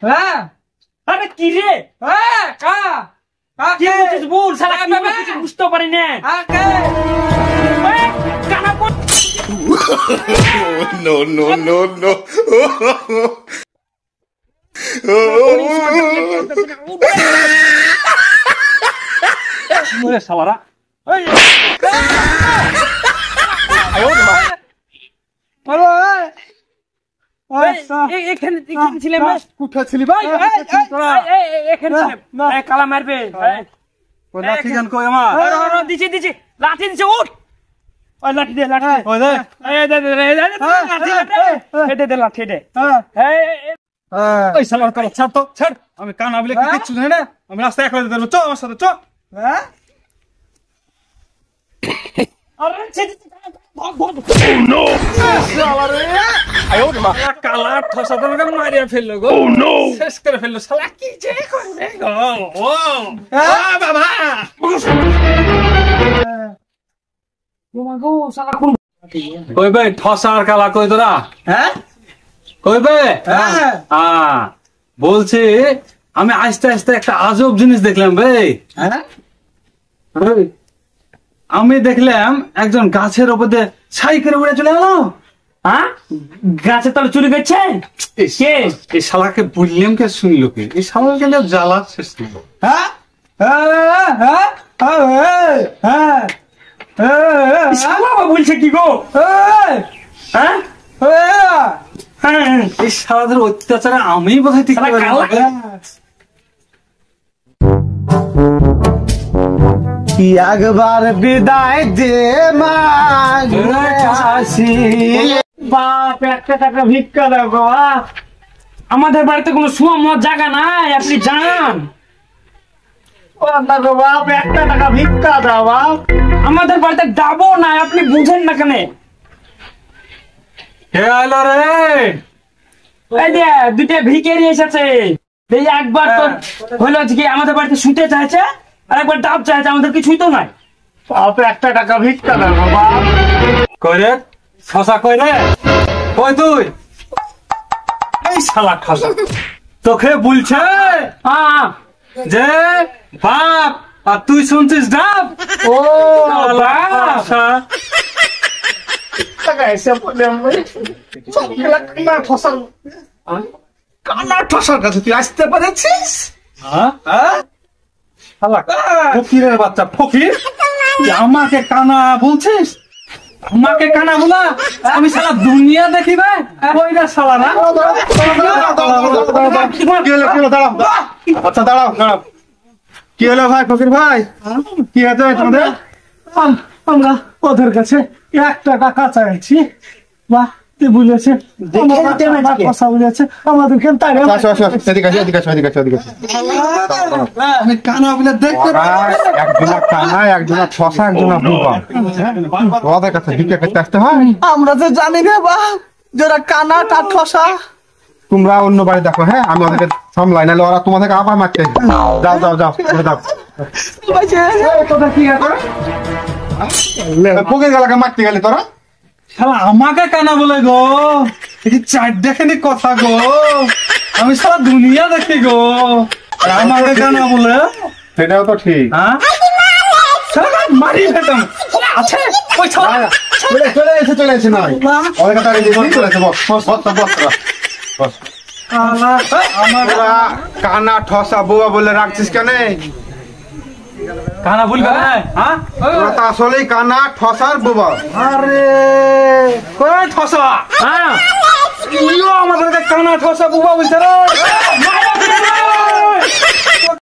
হ্যাঁ আরে কি রে হ্যাঁ কা কি বলছিস বল শালা কি বলছিস বুঝতে পারি না আকে কানা কোন no no no no মরে শালারা এই আয়ো মা হ্যালো এখানে ছিলাম কোথায় ছিলি ভাই এখানে ছিলাম কালা মারবে ওই লাঠি গান কই আমার দিছি লাঠি দিছে উঠ ওই লাঠি দে ওই দে লাঠি দে লাঠি দে ওই সালার কল ছাড় তো ছাড় আমি কানা বলে কিচ্ছু জানি না আমি রাস্তায় একলা যেতে পারবো চ আমার সাথে চ হ্যাঁ আরে ছেড়ে no আয়ো মা কালা ঠসা তোমাকে মারিয়া ফেললো গো শেষ করে ফেললো শালা কি যে করবে গো ও বাবা গো শালা কোন কই বে ঠসার কালা কই তোরা হ্যাঁ কই বে বলছি আমি আস্তে আস্তে একটা আজব জিনিস দেখলাম বে হ্যাঁ আমি দেখলাম একজন গাছের উপর দিয়ে ছাই করে উড়ে চলে গেল হ্যাঁ গাছে তলে চুরি করছে কে এই শালাকে বললাম কে শুনলো কি এই শালা গেলে জ্বালা শেষ নেই হ্যাঁ হ্যাঁ হ্যাঁ শালা বলছে কি গো হ্যাঁ এই শালাদের অত্যাচারে আমি বোধহয় ঠিক শালা কালা কি একবার বিদায় দে মা আসি বাপ একটা টাকা ভিক্ষা দাও গো আমাদের বাড়িতে কোনো সুমত জায়গা নাই আপনি জানান বাপ একটা টাকা ভিক্ষা দাও বাপ আমাদের বাড়িতে ডাবো নাই আপনি বুঝেন না কেন কে আইলো রে এই যে দুটো ভিখারি এসেছে এই একবার তো হলো কি আমাদের বাড়িতে শুতে চাইছে আর একবার ডাব চাইছে আমাদের কিছুই তো নাই বাপ একটা টাকা ভিক্ষা দাও বাপ কই রে ঠসা কই রে কই তুই এই শালা ঠসা তোকে বলছে হ্যাঁ যে বাপ আর তুই শুনছিস ডাব ও বাপ টাকা এসে বলে কানা ঠসার কানা ঠসার কাছে তুই আসতে পেরেছিস শালা ফকিরের বাচ্চা ফকির তুই আমাকে কানা বলছিস আমাকে কানা বলা আমি শালা দুনিয়া দেখিবে ওই না শালা না কি হলো দাঁড়াও আচ্ছা দাঁড়াও কি হলো ভাই ফকির ভাই কি হয়েছে তোমাদের আমরা ওদের কাছে 1 টাকা চাইছি বা বলেছে কথা বলেছে আমাদেরকে আমি কানা বলে দেখতে একজনা কানা একজনা ঠসা একজনা বুবা ওদের কাছে ভিক্ষা করতে আসতে হয় আমরা তো জানি না বাপ যারা কানা তার ঠসা তোমরা অন্য বাড়ি দেখো হ্যাঁ আমি ওদেরকে সামলাই নাহলে ওরা তোমাদেরকে আবার মারতে যাও যাও যাও যাও ফকির গেলাকে মারতে গেলে তোরা শালা আমাকে কানা বলে গো এই চার দেখেনি কথা গো আমি সারা দুনিয়া দেখি গো আমাকে কানা বলে সেটাও তো ঠিক হ্যাঁ মারি ফেলতাম আছে ওই চলে এসে নয় ওদের কথা চলে এসে বস কানা ঠসা বুয়া বলে রাখছিস কেন কানা ভুল করে হ্যাঁ ওরা তো আসলেই কানা ঠসার বুবা আরে কই ঠসা হ্যাঁ আমাদেরকে কানা ঠসা বুবা বলছে রে